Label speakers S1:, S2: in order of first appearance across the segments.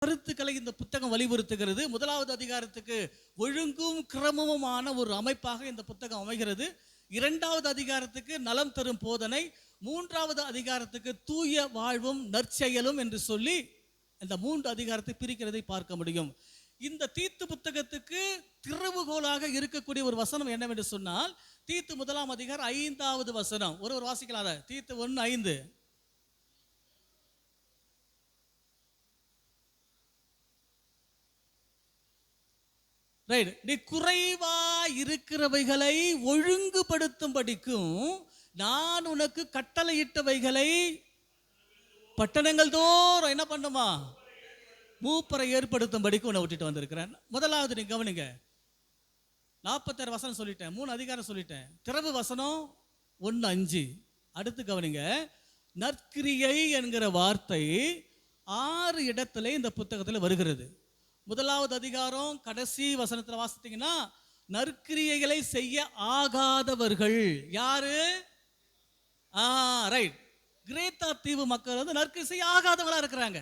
S1: கருத்துக்களை இந்த புத்தகம் வலியுறுத்துகிறது. முதலாவது அதிகாரத்துக்கு ஒழுங்கும் கிரமமுமான ஒரு அமைப்பாக இந்த புத்தகம் அமைகிறது. இரண்டாவது அதிகாரத்துக்கு நலம் தரும் போதனை, மூன்றாவது அதிகாரத்துக்கு தூய வாழ்வும் நற்செயலும் என்று சொல்லி இந்த 3 அதிகாரத்தை பிரிக்கிறதை பார்க்க முடியும். இந்த தீத்து புத்தகத்துக்கு திறவுகோலாக இருக்கக்கூடிய ஒரு வசனம் என்னவென்று சொன்னால், தீத்து 1 அதிகாரம் 5வது வசனம். ஒரு வாசிக்கலாத தீத்து 1:5. நீ குறைவா இருக்கிறவைகளை ஒழுங்குபடுத்தும்படிக்கும் நான் உனக்கு கட்டளையிட்டவைகளை பட்டணங்கள் தோறும் என்ன பண்ணுமா மூப்பரை ஏற்படுத்தும்படிக்கும் உன்னை விட்டுட்டு வந்திருக்கிறேன். முதலாவது நீ கவனிங்க, 46 வசனம் சொல்லிட்டேன், 3 அதிகாரம் சொல்லிட்டேன். திறவு வசனம் 1:5. அடுத்து கவனிங்க, நற்கிரியை என்கிற வார்த்தை 6 இடத்துல இந்த புத்தகத்தில் வருகிறது. முதலாவது அதிகாரம் கடைசி வசனத்தில் வாசித்தீங்கன்னா, நற்கிரியைகளை செய்ய ஆகாதவர்கள் யாரு? ரைட், கிரேத்தா தீவு மக்கள் வந்து நற்கிரியை செய்ய ஆகாதவங்களா இருக்கிறாங்க.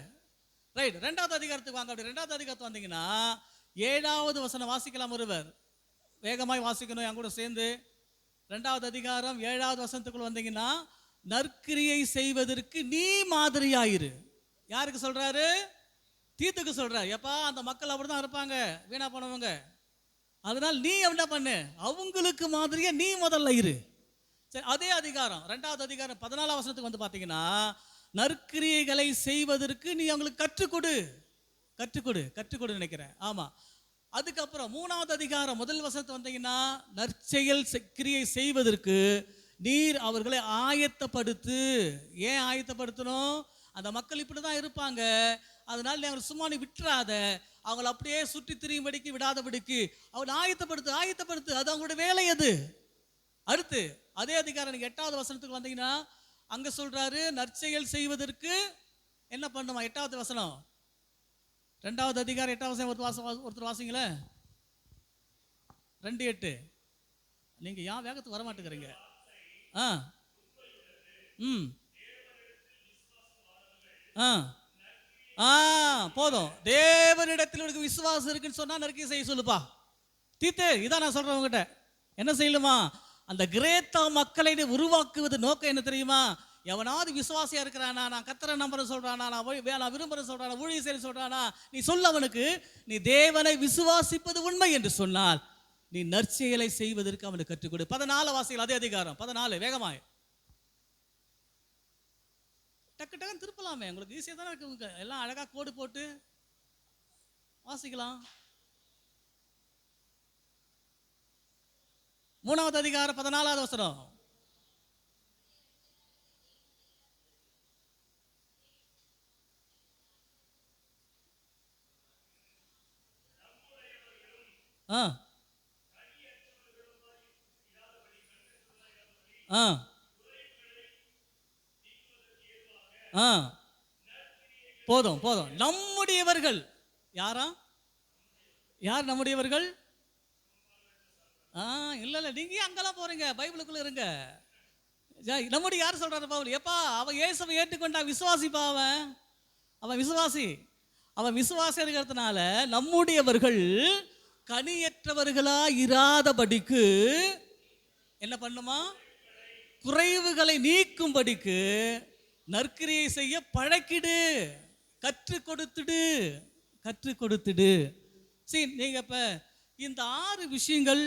S1: ரைட், 2வது அதிகாரத்துக்கு வாங்க. அப்படி 2வது அதிகாரத்துக்கு வந்தீங்கன்னா 7வது வசனம் வாசிக்கலாம். ஒருவர் வேகமாய் வாசிக்கணும் என் கூட சேர்ந்து. 2வது அதிகாரம் 7வது வசனத்துக்குள்ள வந்தீங்கன்னா, நற்கிரியை செய்வதற்கு நீ மாதிரியாயிரு. யாருக்கு சொல்றாரு? தீத்துக்கு சொல்றாரு. எப்பா, அந்த மக்கள் அப்படிதான் இருப்பாங்க, வீணா போனவங்க. அதனால் நீ என்ன பண்ணு, அவங்களுக்கு மாதிரியா நீ முதல்ல இரு. சரி, அதே அதிகாரம் 2வது அதிகாரம் 14வது வசனத்துக்கு வந்து பார்த்தீங்கன்னா, நற்கிரியைகளை செய்வதற்கு நீ அவங்களுக்கு கற்றுக்கொடு நினைக்கிறேன். ஆமா. அதுக்கப்புறம் 3வது அதிகாரம் 1 வசனத்து வந்தீங்கன்னா, நற்செயல் கிரியை செய்வதற்கு நீர் அவர்களை ஆயத்தப்படுத்து. ஏன் ஆயத்தப்படுத்தணும்? அந்த மக்கள் இப்படிதான் இருப்பாங்க, அதனால நீ அவங்களை சும்மா நீ விட்டுறாத, அவங்களை அப்படியே சுற்றி திரியும்படிக்கு விடாதபடிக்கு அவங்களை ஆயத்தப்படுத்து. அது அவங்களோட வேலை. அது அடுத்து அதே அதிகாரம் 8வது வசனத்துக்கு வந்தீங்கன்னா, அங்க சொல்றாரு நற்செயல் செய்வதற்கு என்ன பண்ணுமா. 8வது வசனம், 2வது அதிகாரம் 8வது வசனம் ஒருத்தர் வாசிங்களே. 2:8. நீங்க ஏன் வேகத்துக்கு வர மாட்டேங்கிறீங்க? போதும். தேவனிடத்தில் உனக்கு விசுவாசம் இருக்குன்னு சொன்னா நற்கிரியை செய்ய சொல்லுப்பா. தீத்து, இதான் நான் சொல்றேன் உங்ககிட்ட. என்ன செய்யலுமா? அந்த கிரேத்தா மக்களை உருவாக்குவது நோக்கம் என்ன தெரியுமா? எவனாவது விசுவாசியா இருக்கிறானா, நான் கர்த்தரை நம்புறேன் சொல்றானா, நான் விரும்புறேன் சொல்றானா, ஊழியம் செய்ய சொல்றானா, நீ சொல்ல அவனுக்கு நீ தேவனை விசுவாசிப்பது உண்மை என்று சொன்னால் நீ நற்செயலை செய்வதற்கு அவனுக்கு கற்றுக் கொடு. 14 வாசிகள் அதே அதிகாரம் 14. வேகமாய் டக்கு திருப்பலாமே, உங்களுக்கு ஈஸியா தானே இருக்கு. எல்லாம் அழகா கோடு போட்டு வாசிக்கலாம். 3வது அதிகாரம் 14வது வசனம். போதும். நம்முடையவர்கள் யாரா? யார் நம்முடையவர்கள்? இல்ல, நீங்க அங்கெல்லாம் போறீங்க, பைபிளுக்குள்ள இருங்க. நம்முடைய யார் சொல்றாரு பவுல்? எப்பா, அவன் இயேசுவை ஏற்றுக்கொண்டா விசுவாசிப்பா. அவன் விசுவாசி இருக்கிறதுனால நம்முடையவர்கள் கனியற்றவர்களா இராதபடிக்கு என்ன பண்ணுமா? குறைவுகளை நீக்கும்படிக்கு நற்கிரியை செய்ய பழக்கிடு, கற்றுக் கொடுத்துடு. சரி, நீங்க இப்ப இந்த 6 விஷயங்கள்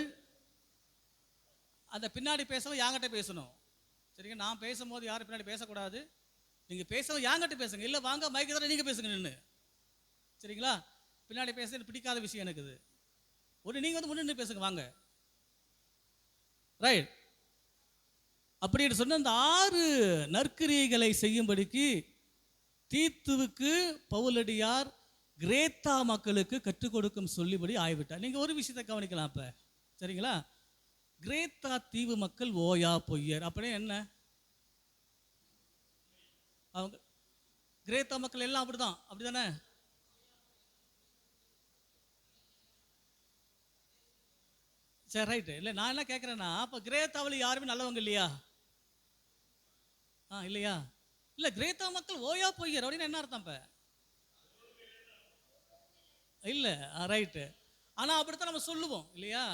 S1: அந்த பின்னாடி பேசவும் யாங்கிட்ட பேசணும். சரிங்க, நான் பேசும்போது யாரும் பின்னாடி பேசக்கூடாது. நீங்க பேசவும் யாங்கிட்ட பேசுங்க. இல்ல வாங்க மைக்கு தர நீங்க பேசுங்க நின்று. சரிங்களா? பின்னாடி பேச பிடிக்காத விஷயம் எனக்கு இது. நீங்க வந்து முன்னு பேசுங்க வாங்க. ரைட். அப்படின்னு சொன்ன அந்த 6 நற்கிரியைகளை செய்யும்படிக்கு தீத்துவுக்கு பவுலடியார் கிரேத்தா மக்களுக்கு கற்றுக் கொடுக்கும் சொல்லிபடி ஆய்விட்டார். நீங்க ஒரு விஷயத்தை கவனிக்கலாம். இப்ப சரிங்களா, கிரேத்தா தீவு மக்கள் ஓயா பொய்யர். அப்படியே என்ன? அவங்க கிரேத்தா மக்கள் எல்லாம் அப்படிதானே? சரி, ரைட்டு. இல்லை, நான் என்ன கேட்குறேன்னா, அப்போ கிரேத்தாவில் யாருமே நல்லவங்க இல்லையா? இல்லையா? இல்லை, கிரேத்தா மக்கள் ஓயா பொய்யர் அப்படின்னு என்ன அர்த்தம்? இப்போ இல்லை, ரைட்டு. ஆனால் அப்படித்தான் நம்ம சொல்லுவோம் இல்லையா?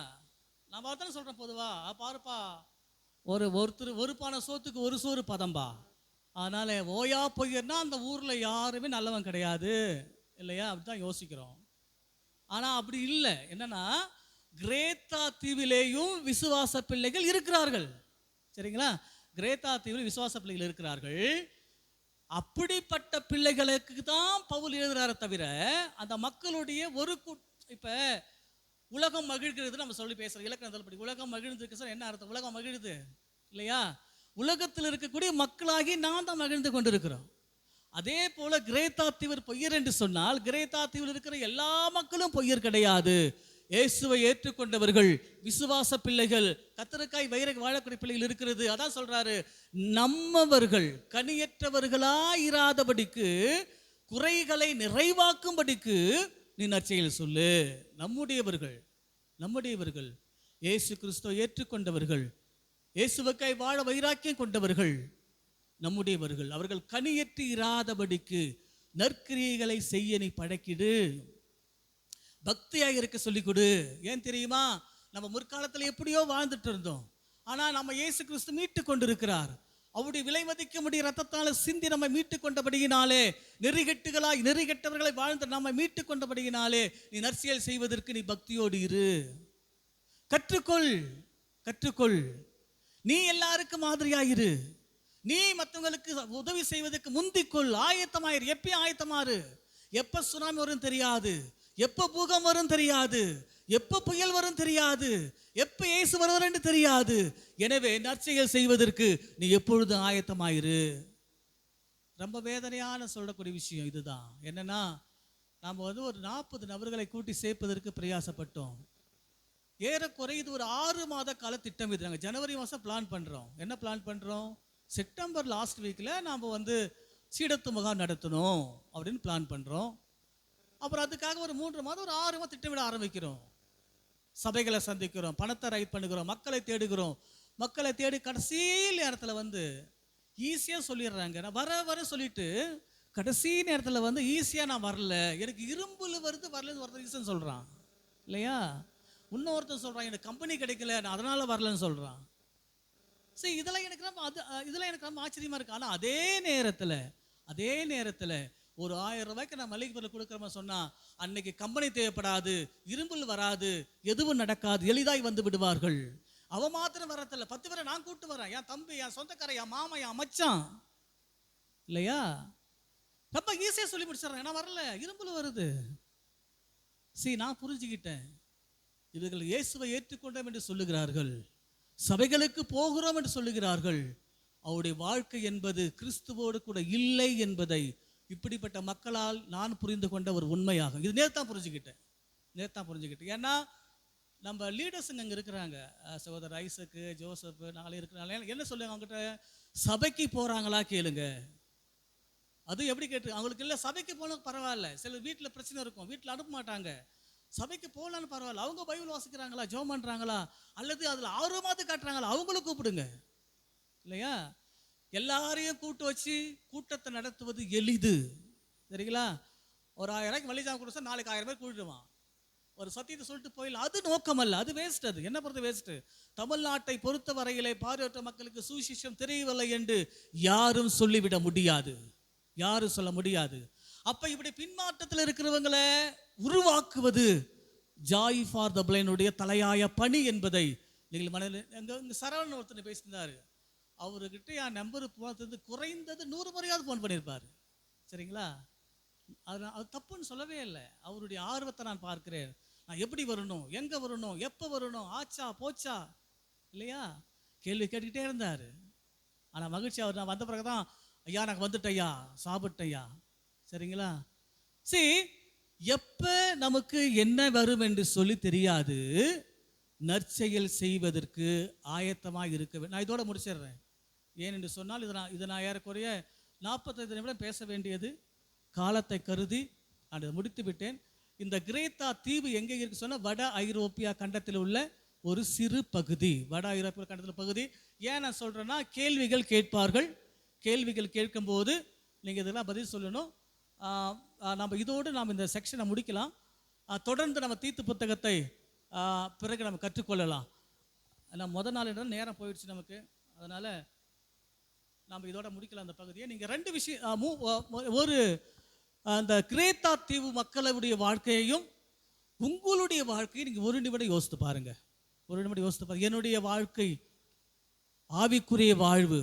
S1: நான் தானே சொல்கிறேன் பொதுவா, பாருப்பா ஒருத்தர் ஒரு பானை சோத்துக்கு ஒரு சோறு பதம்பா. அதனால ஓயா பொய்யர்னா அந்த ஊரில் யாருமே நல்லவன் கிடையாது இல்லையா? அப்படித்தான் யோசிக்கிறோம். ஆனால் அப்படி இல்லை. என்னன்னா, கிரேத்தா தீவிலேயும் விசுவாச பிள்ளைகள் இருக்கிறார்கள். சரிங்களா? கிரேத்தா தீவில் விசுவாச பிள்ளைகள் இருக்கிறார்கள். அப்படிப்பட்ட பிள்ளைகளுக்கு தான் பவுல் எழுதுறாரு தவிர அந்த மக்களுடைய ஒரு இப்ப உலகம் மகிழ்கிறது நம்ம சொல்லி பேசுறோம். இலக்கணத்தில் உலகம் மகிழ்ந்துருக்கு சார், என்ன அர்த்தம்? உலகம் மகிழ்ந்து இல்லையா? உலகத்தில் இருக்கக்கூடிய மக்களாகி நாம் தான் மகிழ்ந்து கொண்டிருக்கிறோம். அதே போல கிரேத்தா தீவர் பொய்யர் என்று சொன்னால், கிரேத்தா தீவில் இருக்கிற எல்லா மக்களும் பொய்யர் கிடையாது. இயேசுவை ஏற்றுக்கொண்டவர்கள், விசுவாச பிள்ளைகள், கத்தருக்காய் வயிறு வாழக்கூடிய பிள்ளைகள் இருக்கிறது. அதான் சொல்றாரு, நம்மவர்கள் கனியற்றவர்களாயிராதபடிக்கு குறைகளை நிறைவாக்கும்படிக்கு நீ நற்செயல் சொல்லு. நம்முடையவர்கள் இயேசு கிறிஸ்துவை ஏற்றுக்கொண்டவர்கள், இயேசுவுக்காய் வாழ வைராக்கியம் கொண்டவர்கள், நம்முடையவர்கள். அவர்கள் கனியற்று இராதபடிக்கு நற்கிரியைகளை செய்ய நீ பழக்கிடு. பக்தியாக இருக்க சொல்லிக் கொடு. ஏன் தெரியுமா? நம்ம முற்காலத்தில் எப்படியோ வாழ்ந்துட்டு இருந்தோம். ஆனால் நம்ம இயேசு கிறிஸ்து மீட்டு கொண்டிருக்கிறார். அவருடைய விலை மதிக்க முடிய ரத்தத்தால் சிந்தி நம்மை மீட்டு கொண்டபடியினாலே, நெறிகெட்டவர்களை வாழ்ந்து நம்மை மீட்டு கொண்டபடியினாலே நீ நற்செயல் செய்வதற்கு நீ பக்தியோடு இரு. கற்றுக்கொள். நீ எல்லாருக்கும் மாதிரியாயிரு. நீ மற்றவங்களுக்கு உதவி செய்வதற்கு முந்திக்கொள். ஆயத்தமாயிரு. எப்பயும் ஆயத்தமாறு. எப்ப சுனாமி வரும் தெரியாது, எப்ப பூகம் வரும் தெரியாது, எப்ப புயல் வரும் தெரியாது, எப்ப இயேசு வருவார் தெரியாது. எனவே நற்செயல் செய்வதற்கு நீ எப்பொழுதும் ஆயத்தமாயிரு. ரொம்ப வேதனையான சொல்லக்கூடிய விஷயம் இதுதான். என்னன்னா, நாம் ஒரு 40 நபர்களை கூட்டி சேர்ப்பதற்கு பிரயாசப்பட்டோம். ஏறக்குறைய இது ஒரு 6 மாத கால திட்டம். இது நாங்கள் ஜனவரி மாதம் பிளான் பண்ணுறோம். என்ன பிளான் பண்ணுறோம்? செப்டம்பர் லாஸ்ட் வீக்கில் நாம் சீடத்து முகாம் நடத்தணும் அப்படின்னு பிளான் பண்ணுறோம். அப்புறம் அதுக்காக ஒரு 3 மாதம் ஒரு 6 மாதம் திட்டமிட ஆரம்பிக்கிறோம். சபைகளை சந்திக்கிறோம், பணத்தை ரைட் பண்ணுகிறோம், மக்களை தேடுகிறோம். மக்களை தேடி கடைசி நேரத்தில் ஈஸியாக சொல்லிடுறாங்க. நான் வர சொல்லிட்டு கடைசி நேரத்தில் ஈஸியாக நான் வரல, எனக்கு இரும்புல வரலன்னு ஒருத்தர் ரீசன் சொல்கிறான் இல்லையா? இன்னொருத்தர் சொல்கிறான், எனக்கு கம்பெனி கிடைக்கல, நான் அதனால் வரலன்னு சொல்கிறான். சரி, இதெல்லாம் எனக்கு ரொம்ப ஆச்சரியமாக இருக்கு. ஆனால் அதே நேரத்தில் ஒரு 1000 ரூபாய்க்கு நான் மளிகை பொருள் கொடுக்குறோமா சொன்னால், அன்னைக்கு கம்பெனி தேவைப்படாது, இரும்புல் வராது, எதுவும் நடக்காது, எளிதாய் வந்து விடுவார்கள். அவன் மாத்திரம் வரத்தில்ல, 10 பேரை நான் கூப்பிட்டு வரேன். என் தம்பி, என் சொந்தக்காரன், என் மாமா, என் மச்சான் இல்லையா? ரொம்ப ஈஸியாக சொல்லி முடிச்சிடறேன். நான் வரல, இரும்புல் வருது. நான் புரிஞ்சுக்கிட்டேன். இவர்கள் இயேசுவை ஏற்றுக்கொண்டோம் என்று சொல்லுகிறார்கள், சபைகளுக்கு போகிறோம் என்று சொல்லுகிறார்கள். அவருடைய வாழ்க்கை என்பது கிறிஸ்துவோடு கூட இல்லை என்பதை இப்படிப்பட்ட மக்களால் நான் புரிந்து கொண்ட ஒரு உண்மையாகும். இது நேர்த்தான் புரிஞ்சுக்கிட்டேன். ஏன்னா நம்ம லீடர்ஸுங்க அங்கே இருக்கிறாங்க, சகோதரர் ஐசக்கு, ஜோசப், நாளே இருக்கிறாங்க. என்ன சொல்லுங்க அவங்ககிட்ட? சபைக்கு போகிறாங்களா கேளுங்க. அது எப்படி கேட்டு அவங்களுக்கு இல்லை, சபைக்கு போன பரவாயில்ல, சில வீட்டில் பிரச்சனை இருக்கும், வீட்டில் அனுப்ப மாட்டாங்க. சபைக்கு போகலான்னு பரவாயில்ல, அவங்க பைபிள் வாசிக்கிறாங்களா, ஜெபம் பண்ணுறாங்களா, அல்லது அதில் ஆர்வமாவது காட்டுறாங்களா, அவங்களும் கூப்பிடுங்க இல்லையா? எல்லாரையும் கூட்டு வச்சு கூட்டத்தை நடத்துவது எளிது, சரிங்களா? ஒரு 1000 ரூபாய்க்கு மளிகை கொடுத்தா நாளைக்கு 1000 பேர் கூட்டிடுவான். ஒரு சத்தியத்தை சொல்லிட்டு போயிடலாம். அது நோக்கம் அல்ல, அது வேஸ்ட். அது என்ன பொறுத்த வேஸ்ட். தமிழ்நாட்டை பொறுத்த வரையிலே பார்வையற்ற மக்களுக்கு சுவிசேஷம் தெரியவில்லை என்று யாரும் சொல்லிவிட முடியாது, யாரும் சொல்ல முடியாது. அப்ப இப்படி பின்மாற்றத்தில் இருக்கிறவங்களை உருவாக்குவது ஜாய் ஃபார் த பிளைனுடைய தலையாய பணி என்பதை நீங்கள் மனதில். எங்க சரவணன் ஒருத்தர் பேசியிருந்தாரு, அவர்கிட்ட என் நம்பர் போனது குறைந்தது 100 முறையாவது ஃபோன் பண்ணியிருப்பார், சரிங்களா? அது தப்புன்னு சொல்லவே இல்லை. அவருடைய ஆர்வத்தை நான் பார்க்கிறேன். நான் எப்படி வரணும், எங்கே வரணும், எப்போ வரணும், ஆச்சா போச்சா இல்லையா, கேள்வி கேட்டுக்கிட்டே இருந்தார். ஆனால் மகிழ்ச்சி, அவர் நான் வந்த பிறகுதான், ஐயா நான் வந்துட்டேன் ஐயா, சாப்பிட்டேன் ஐயா, சரிங்களா? எப்போ நமக்கு என்ன வரும் என்று சொல்லி தெரியாது. நற்செயல் செய்வதற்கு ஆயத்தமாக இருக்க. நான் இதோட முடிச்சிடுறேன். ஏனென்று சொன்னால் இதை நான் ஏறக்குறைய 45 நிமிடம் பேச வேண்டியது காலத்தை கருதி நான் இதை முடித்து விட்டேன். இந்த கிரேத்தா தீவு எங்கே இருக்கு சொன்னால், வட ஐரோப்பியா கண்டத்தில் உள்ள ஒரு சிறு பகுதி, வட ஐரோப்பிய கண்டத்தில் பகுதி. ஏன் நான் சொல்கிறேன்னா, கேள்விகள் கேட்பார்கள். கேள்விகள் கேட்கும்போது நீங்கள் இதெல்லாம் பதில் சொல்லணும். நம்ம இதோடு நாம் இந்த செக்ஷனை முடிக்கலாம். தொடர்ந்து நம்ம தீத்து புத்தகத்தை பிறகு நம்ம கற்றுக்கொள்ளலாம். ஆனால் முதல் நாள் நேரம் போயிடுச்சு நமக்கு, அதனால் நம்ம இதோட முடிக்கலாம் அந்த பகுதியை. நீங்கள் 2 விஷயம், ஒரு அந்த கிரேத்தா தீவு மக்களுடைய வாழ்க்கையையும் உங்களுடைய வாழ்க்கையை நீங்கள் ஒரு நிமிடம் யோசித்து பாருங்க. ஒரு நிமிடம் யோசித்து பாருங்க. என்னுடைய வாழ்க்கை, ஆவிக்குரிய வாழ்வு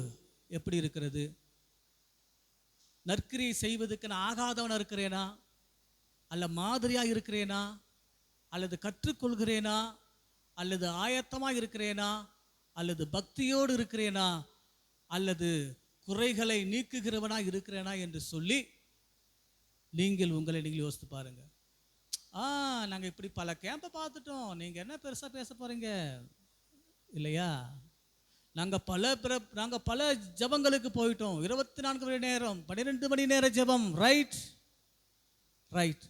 S1: எப்படி இருக்கிறது? நற்கிரியை செய்வதற்கு நான் ஆகாதவனா இருக்கிறேனா, அல்ல மாதிரியாக இருக்கிறேனா, அல்லது கற்றுக்கொள்கிறேனா, அல்லது ஆயத்தமாக இருக்கிறேனா, அல்லது பக்தியோடு இருக்கிறேனா, அல்லது குறைகளை நீக்குகிறவனா இருக்கிறேனா என்று சொல்லி நீங்கள் உங்களை நீங்கள் யோசித்து பாருங்க. நாங்கள் இப்படி பல கேம்பை பார்த்துட்டோம், நீங்கள் என்ன பெருசாக பேச போறீங்க இல்லையா? நாங்கள் பல ஜபங்களுக்கு போயிட்டோம், 24 மணி நேரம், 12 மணி நேர ஜபம். Right right.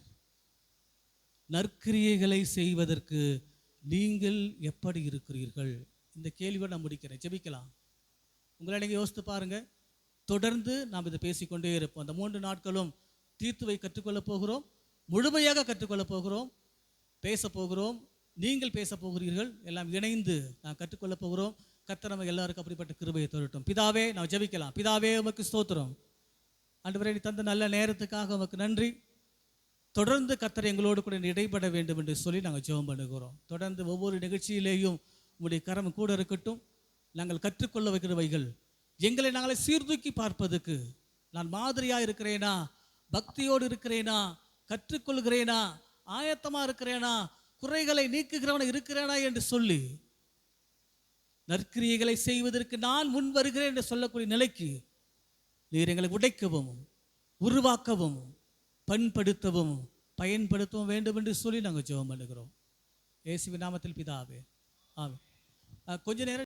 S1: நற்கிரியைகளை செய்வதற்கு நீங்கள் எப்படி இருக்கிறீர்கள்? இந்த கேள்வியோடு நான் முடிக்கிறேன். ஜெபிக்கலாம். உங்களை நீங்கள் யோசித்து பாருங்க. தொடர்ந்து நாம் இதை பேசிக்கொண்டே இருப்போம். அந்த 3 நாட்களும் தீத்துவை கற்றுக்கொள்ளப் போகிறோம், முழுமையாக கற்றுக்கொள்ளப் போகிறோம், பேச போகிறோம், நீங்கள் பேச போகிறீர்கள், எல்லாம் இணைந்து நான் கற்றுக்கொள்ளப் போகிறோம். கர்த்தர் நம்ம எல்லாருக்கும் அப்படிப்பட்ட கிருபையை தரட்டும். பிதாவே, நான் ஜெபிக்கலாம். பிதாவே, உமக்கு ஸ்தோத்திரம். ஆண்டவரே, நீ தந்த நல்ல நேரத்துக்காக உமக்கு நன்றி. தொடர்ந்து கர்த்தர் எங்களோடு கூட இடைப்பட வேண்டும் என்று சொல்லி நாங்கள் ஜெபம் பண்ணுகிறோம். தொடர்ந்து ஒவ்வொரு நிகழ்ச்சியிலேயும் உங்களுடைய கரம் கூட இருக்கட்டும். நாங்கள் கற்றுக்கொள்ள வைக்கிறவைகள் எங்களை நாங்களே சீர்தூக்கி பார்ப்பதற்கு, நான் மாதிரியாக இருக்கிறேனா, பக்தியோடு இருக்கிறேனா, கற்றுக்கொள்கிறேனா, ஆயத்தமாக இருக்கிறேனா, குறைகளை நீக்குகிறவன இருக்கிறேனா என்று சொல்லி நற்கிரியைகளை செய்வதற்கு நான் முன் வருகிறேன் என்று சொல்லக்கூடிய நிலைக்கு நீர் எங்களை உடைக்கவும், உருவாக்கவும், பண்படுத்தவும், பயன்படுத்தவும் வேண்டும் என்று சொல்லி நாங்கள் ஜெபம் பண்ணுகிறோம். இயேசுவின் நாமத்தில் பிதாவே, ஆமென். கொஞ்ச நேரம்